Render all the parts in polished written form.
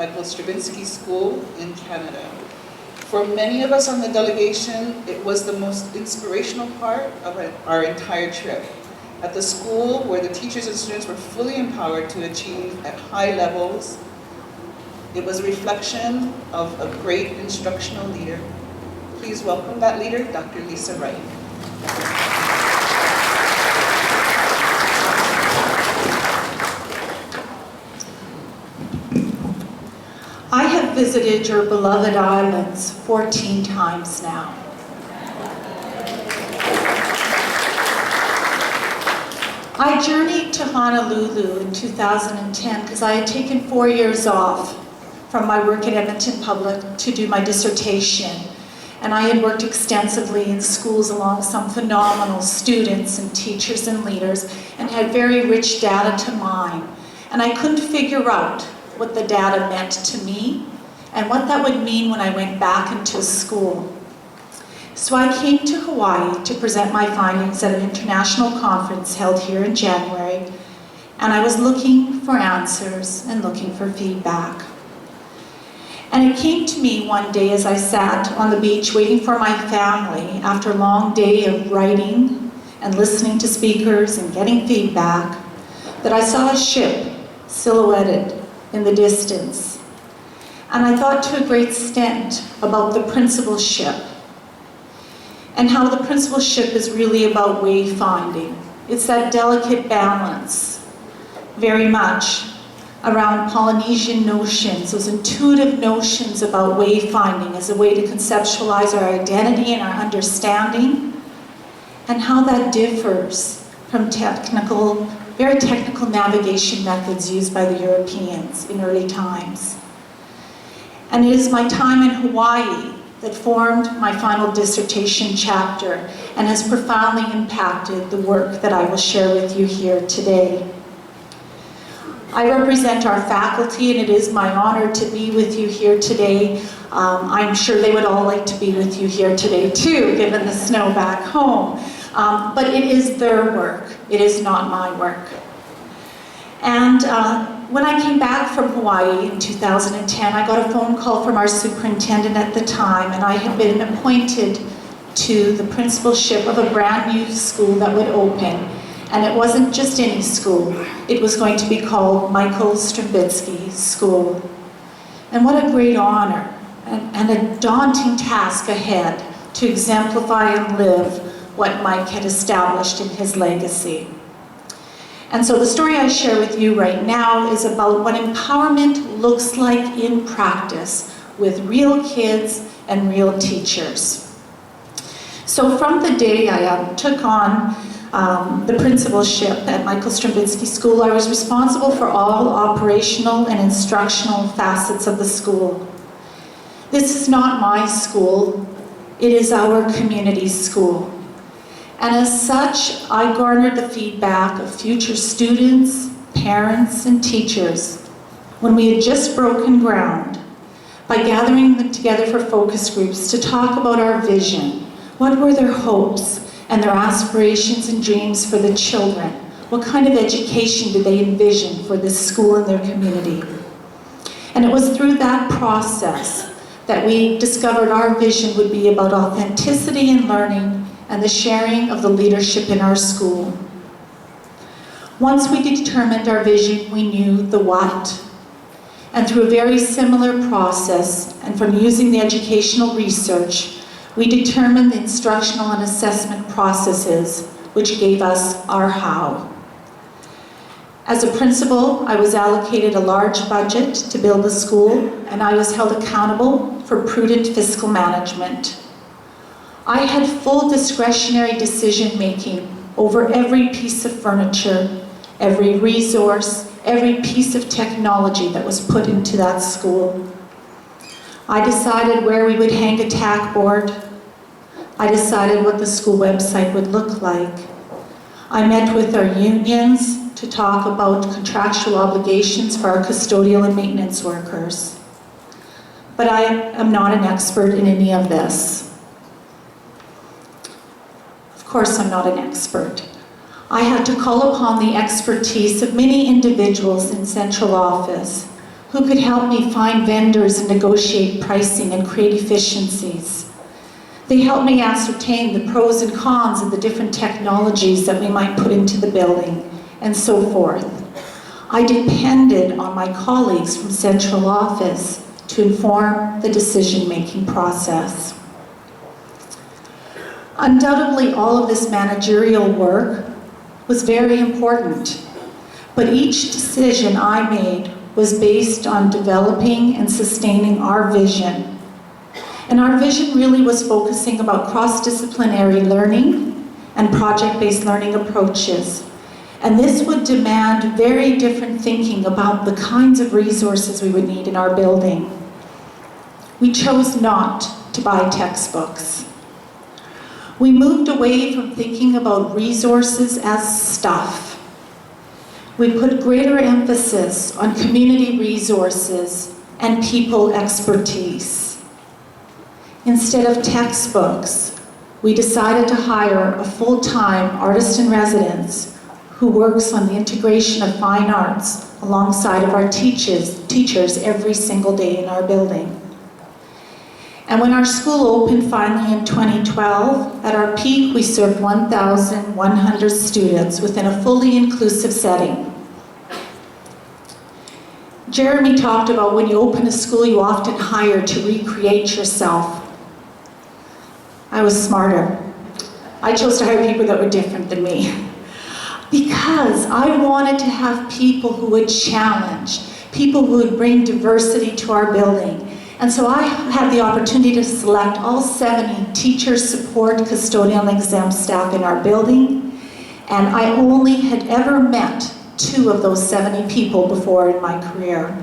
Michael Strembitsky School in Canada. For many of us on the delegation, it was the most inspirational part of our entire trip. At the school where the teachers and students were fully empowered to achieve at high levels, it was a reflection of a great instructional leader. Please welcome that leader, Dr. Lisa Wright. I have visited your beloved islands 14 times now. I journeyed to Honolulu in 2010 because I had taken 4 years off from my work at Edmonton Public to do my dissertation. And I had worked extensively in schools along with some phenomenal students and teachers and leaders and had very rich data to mine. And I couldn't figure out what the data meant to me and what that would mean when I went back into school. So I came to Hawaii to present my findings at an international conference held here in January, and I was looking for answers and looking for feedback. And it came to me one day as I sat on the beach waiting for my family after a long day of writing and listening to speakers and getting feedback, that I saw a ship silhouetted in the distance. And I thought to a great extent about the principal ship and how the principal ship is really about wayfinding. It's that delicate balance, very much around Polynesian notions, those intuitive notions about wayfinding as a way to conceptualize our identity and our understanding, and how that differs from very technical navigation methods used by the Europeans in early times. And it is my time in Hawaii that formed my final dissertation chapter and has profoundly impacted the work that I will share with you here today. I represent our faculty, and it is my honor to be with you here today. I'm sure they would all like to be with you here today too, given the snow back home. But it is their work. It is not my work. And when I came back from Hawaii in 2010, I got a phone call from our superintendent at the time, and I had been appointed to the principalship of a brand new school that would open. And it wasn't just any school. It was going to be called Michael Strembitsky School. And what a great honor and a daunting task ahead to exemplify and live what Mike had established in his legacy. And so the story I share with you right now is about what empowerment looks like in practice with real kids and real teachers. So from the day I took on the principalship at Michael Strembitsky School, I was responsible for all operational and instructional facets of the school. This is not my school, it is our community school. And as such, I garnered the feedback of future students, parents, and teachers when we had just broken ground by gathering them together for focus groups to talk about our vision. What were their hopes and their aspirations and dreams for the children? What kind of education did they envision for this school and their community? And it was through that process that we discovered our vision would be about authenticity in learning and the sharing of the leadership in our school. Once we determined our vision, we knew the what. And through a very similar process, and from using the educational research, we determined the instructional and assessment processes, which gave us our how. As a principal, I was allocated a large budget to build the school, and I was held accountable for prudent fiscal management. I had full discretionary decision-making over every piece of furniture, every resource, every piece of technology that was put into that school. I decided where we would hang a tack board. I decided what the school website would look like. I met with our unions to talk about contractual obligations for our custodial and maintenance workers. But I am not an expert in any of this. Of course, I'm not an expert. I had to call upon the expertise of many individuals in central office who could help me find vendors and negotiate pricing and create efficiencies. They helped me ascertain the pros and cons of the different technologies that we might put into the building, and so forth. I depended on my colleagues from central office to inform the decision-making process. Undoubtedly, all of this managerial work was very important, but each decision I made was based on developing and sustaining our vision. And our vision really was focusing about cross-disciplinary learning and project-based learning approaches. And this would demand very different thinking about the kinds of resources we would need in our building. We chose not to buy textbooks. We moved away from thinking about resources as stuff. We put greater emphasis on community resources and people expertise. Instead of textbooks, we decided to hire a full-time artist-in-residence who works on the integration of fine arts alongside of our teachers every single day in our building. And when our school opened finally in 2012, at our peak we served 1,100 students within a fully inclusive setting. Jeremy talked about when you open a school, you often hire to recreate yourself. I was smarter. I chose to hire people that were different than me because I wanted to have people who would challenge, people who would bring diversity to our building. And so I had the opportunity to select all 70 teachers, support, custodial, and exempt staff in our building. And I only had ever met 2 of those 70 people before in my career.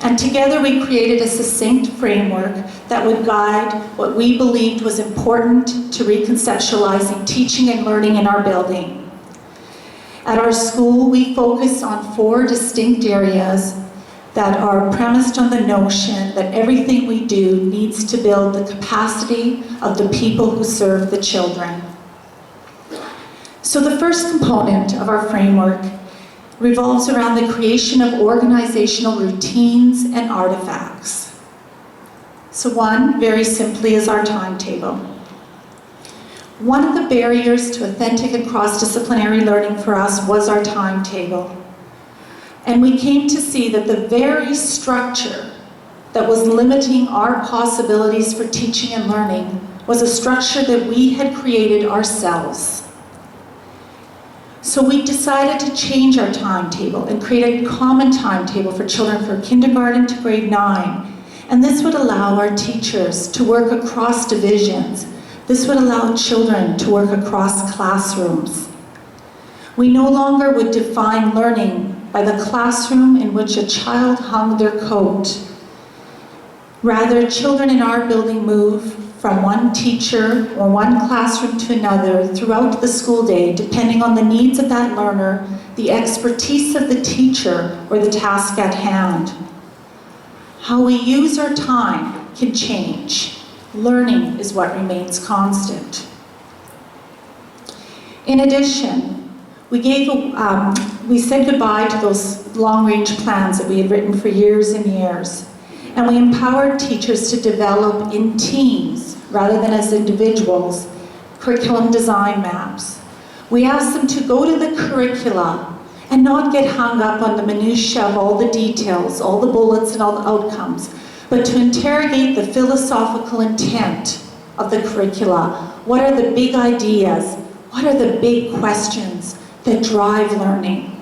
And together we created a succinct framework that would guide what we believed was important to reconceptualizing teaching and learning in our building. At our school, we focus on 4 distinct areas that are premised on the notion that everything we do needs to build the capacity of the people who serve the children. So the first component of our framework revolves around the creation of organizational routines and artifacts. So one, very simply, is our timetable. One of the barriers to authentic and cross-disciplinary learning for us was our timetable. And we came to see that the very structure that was limiting our possibilities for teaching and learning was a structure that we had created ourselves. So we decided to change our timetable and create a common timetable for children from kindergarten to grade 9. And this would allow our teachers to work across divisions. This would allow children to work across classrooms. We no longer would define learning by the classroom in which a child hung their coat. Rather, children in our building move from one teacher or one classroom to another throughout the school day, depending on the needs of that learner, the expertise of the teacher, or the task at hand. How we use our time can change. Learning is what remains constant. In addition, we said goodbye to those long-range plans that we had written for years and years. And we empowered teachers to develop in teams, rather than as individuals, curriculum design maps. We asked them to go to the curricula and not get hung up on the minutiae of all the details, all the bullets and all the outcomes, but to interrogate the philosophical intent of the curricula. What are the big ideas? What are the big questions that drive learning?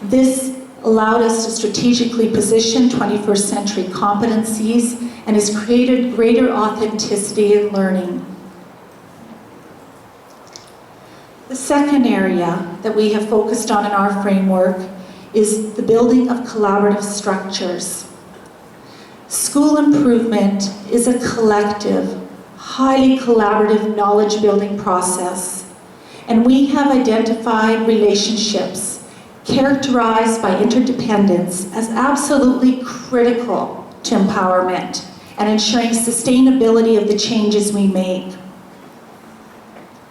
This allowed us to strategically position 21st century competencies and has created greater authenticity in learning. The second area that we have focused on in our framework is the building of collaborative structures. School improvement is a collective, highly collaborative knowledge-building process, and we have identified relationships characterized by interdependence as absolutely critical to empowerment and ensuring sustainability of the changes we make.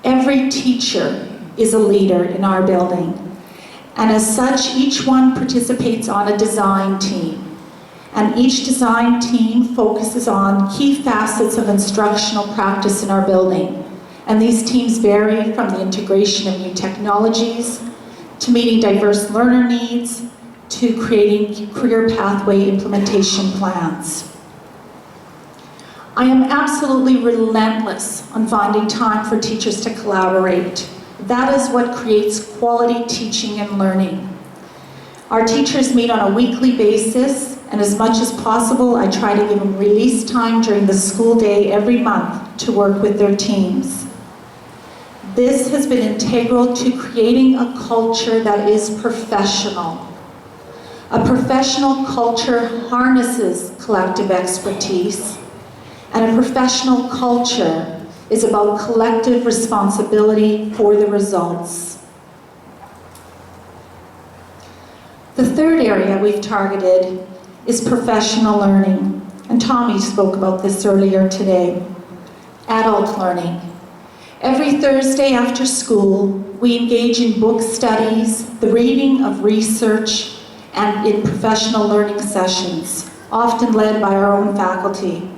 Every teacher is a leader in our building, And as such, each one participates on a design team. And each design team focuses on key facets of instructional practice in our building. And these teams vary from the integration of new technologies, to meeting diverse learner needs, to creating career pathway implementation plans. I am absolutely relentless on finding time for teachers to collaborate. That is what creates quality teaching and learning. Our teachers meet on a weekly basis, and as much as possible, I try to give them release time during the school day every month to work with their teams. This has been integral to creating a culture that is professional. A professional culture harnesses collective expertise, and a professional culture is about collective responsibility for the results. The third area we've targeted is professional learning, and Tommy spoke about this earlier today. Adult learning. Every Thursday after school, we engage in book studies, the reading of research, and in professional learning sessions, often led by our own faculty.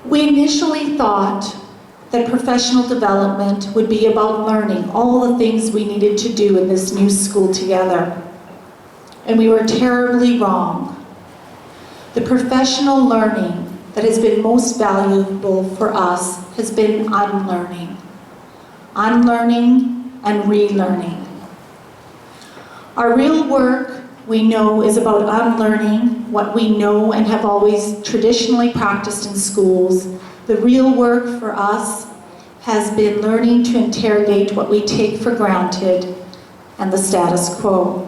We initially thought that professional development would be about learning all the things we needed to do in this new school together. And we were terribly wrong. The professional learning that has been most valuable for us has been unlearning. Unlearning and relearning. Our real work, we know, is about unlearning what we know and have always traditionally practiced in schools. The real work for us has been learning to interrogate what we take for granted and the status quo.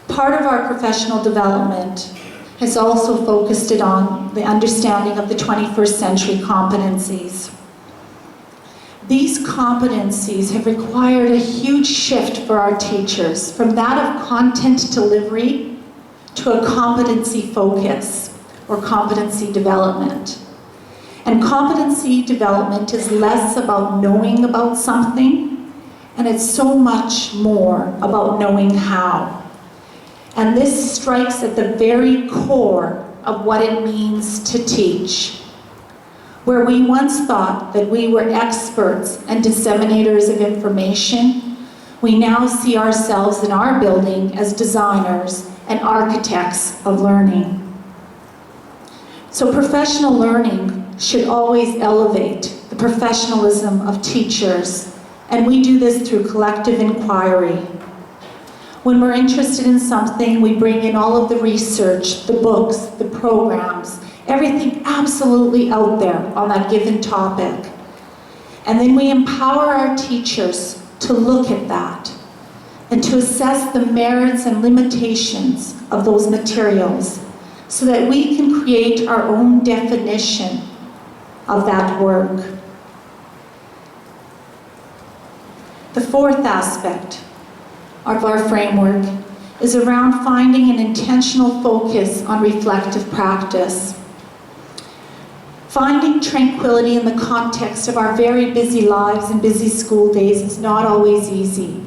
Part of our professional development has also focused it on the understanding of the 21st century competencies. These competencies have required a huge shift for our teachers, from that of content delivery to a competency focus or competency development. And competency development is less about knowing about something, and it's so much more about knowing how. And this strikes at the very core of what it means to teach. Where we once thought that we were experts and disseminators of information, we now see ourselves in our building as designers and architects of learning. So professional learning should always elevate the professionalism of teachers, and we do this through collective inquiry. When we're interested in something, we bring in all of the research, the books, the programs, everything absolutely out there on that given topic. And then we empower our teachers to look at that and to assess the merits and limitations of those materials so that we can create our own definition of that work. The fourth aspect of our framework is around finding an intentional focus on reflective practice. Finding tranquility in the context of our very busy lives and busy school days is not always easy.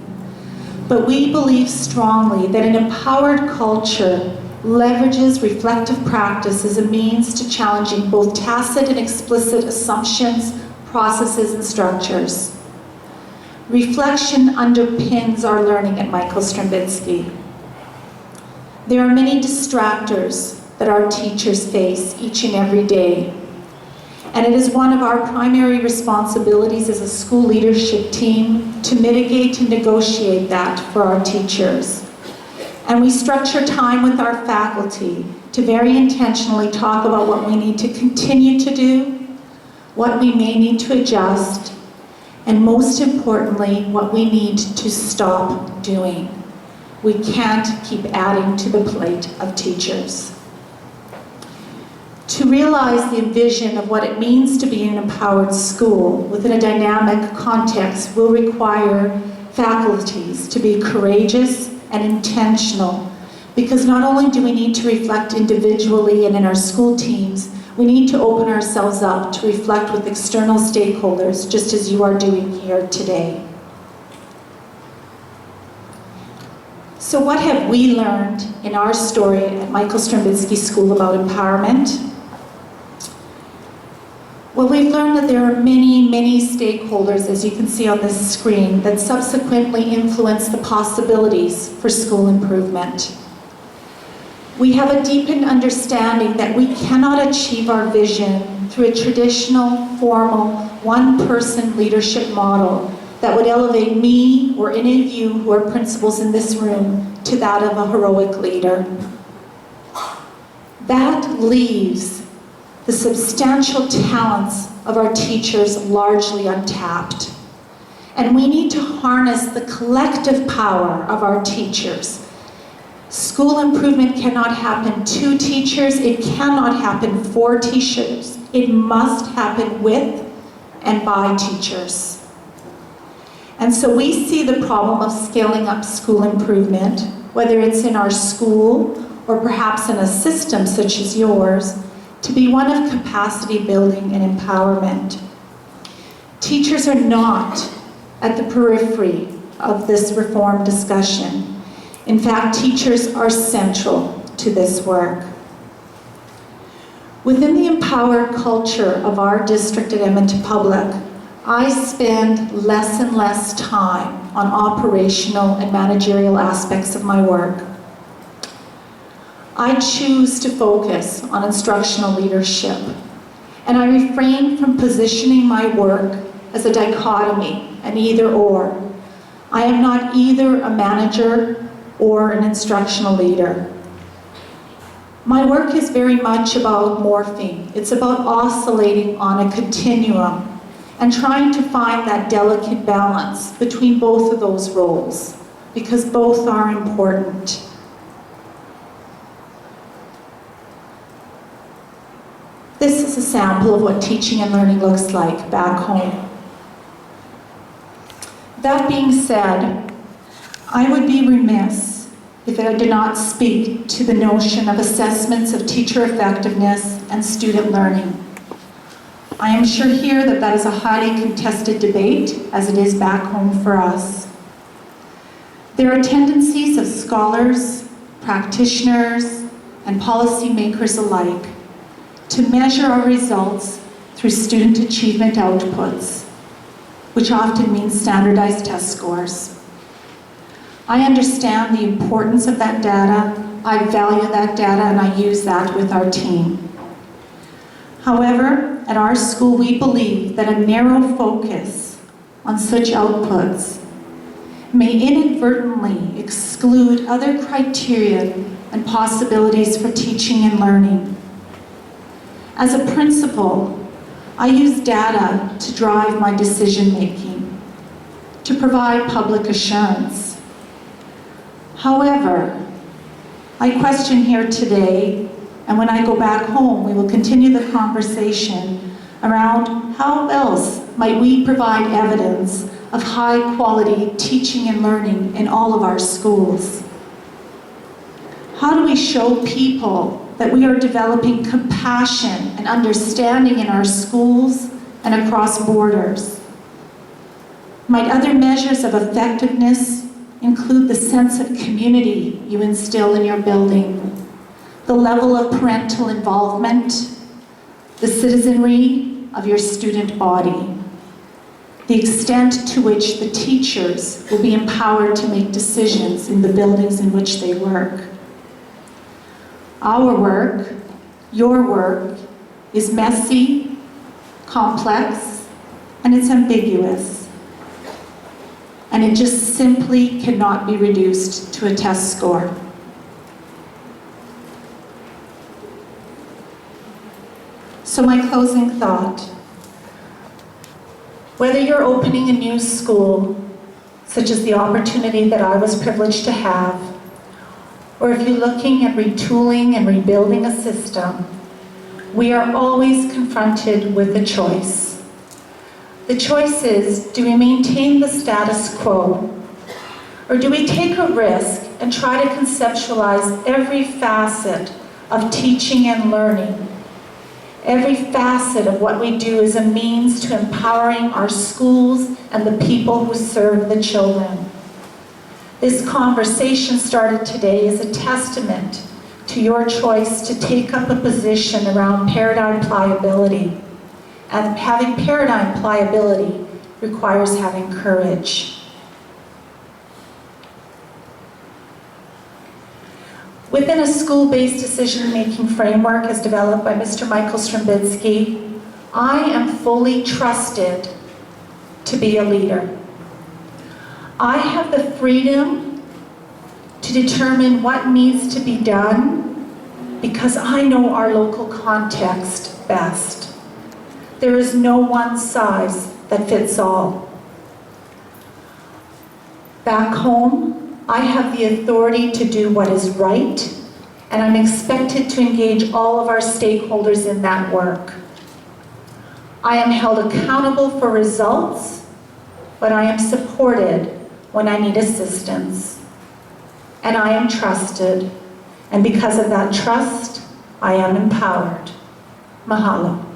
But we believe strongly that an empowered culture leverages reflective practice as a means to challenging both tacit and explicit assumptions, processes, and structures. Reflection underpins our learning at Michael Strembitsky. There are many distractors that our teachers face each and every day. And it is one of our primary responsibilities as a school leadership team to mitigate and negotiate that for our teachers. And we structure time with our faculty to very intentionally talk about what we need to continue to do, what we may need to adjust, and most importantly, what we need to stop doing. We can't keep adding to the plate of teachers. To realize the vision of what it means to be an empowered school within a dynamic context will require faculties to be courageous and intentional, because not only do we need to reflect individually and in our school teams, we need to open ourselves up to reflect with external stakeholders, just as you are doing here today. So what have we learned in our story at Michael Strembitsky School about empowerment? Well, we've learned that there are many, many stakeholders, as you can see on this screen, that subsequently influence the possibilities for school improvement. We have a deepened understanding that we cannot achieve our vision through a traditional, formal, one-person leadership model that would elevate me or any of you who are principals in this room to that of a heroic leader. That leaves the substantial talents of our teachers largely untapped. And we need to harness the collective power of our teachers. School improvement cannot happen to teachers, it cannot happen for teachers. It must happen with and by teachers. And so we see the problem of scaling up school improvement, whether it's in our school or perhaps in a system such as yours, to be one of capacity building and empowerment. Teachers are not at the periphery of this reform discussion. In fact, teachers are central to this work. Within the empowered culture of our district at Edmonton Public, I spend less and less time on operational and managerial aspects of my work. I choose to focus on instructional leadership, and I refrain from positioning my work as a dichotomy, an either or. I am not either a manager or an instructional leader. My work is very much about morphing. It's about oscillating on a continuum and trying to find that delicate balance between both of those roles, because both are important. This is a sample of what teaching and learning looks like back home. That being said, I would be remiss if I did not speak to the notion of assessments of teacher effectiveness and student learning. I am sure here that that is a highly contested debate, as it is back home for us. There are tendencies of scholars, practitioners, and policymakers alike to measure our results through student achievement outputs, which often means standardized test scores. I understand the importance of that data, I value that data, and I use that with our team. However, at our school we believe that a narrow focus on such outputs may inadvertently exclude other criteria and possibilities for teaching and learning. As a principal, I use data to drive my decision-making, to provide public assurance. However, I question here today, and when I go back home, we will continue the conversation around how else might we provide evidence of high-quality teaching and learning in all of our schools. How do we show people that we are developing compassion and understanding in our schools and across borders? Might other measures of effectiveness include the sense of community you instill in your building, the level of parental involvement, the citizenry of your student body, the extent to which the teachers will be empowered to make decisions in the buildings in which they work? Our work, your work, is messy, complex, and it's ambiguous. And it just simply cannot be reduced to a test score. So my closing thought: whether you're opening a new school, such as the opportunity that I was privileged to have, or if you're looking at retooling and rebuilding a system, we are always confronted with a choice. The choice is, do we maintain the status quo, or do we take a risk and try to conceptualize every facet of teaching and learning? Every facet of what we do is a means to empowering our schools and the people who serve the children. This conversation started today is a testament to your choice to take up a position around paradigm pliability. And having paradigm pliability requires having courage. Within a school-based decision-making framework as developed by Mr. Michael Strembitsky, I am fully trusted to be a leader. I have the freedom to determine what needs to be done because I know our local context best. There is no one size that fits all. Back home, I have the authority to do what is right, and I'm expected to engage all of our stakeholders in that work. I am held accountable for results, but I am supported when I need assistance. And I am trusted, and because of that trust, I am empowered. Mahalo.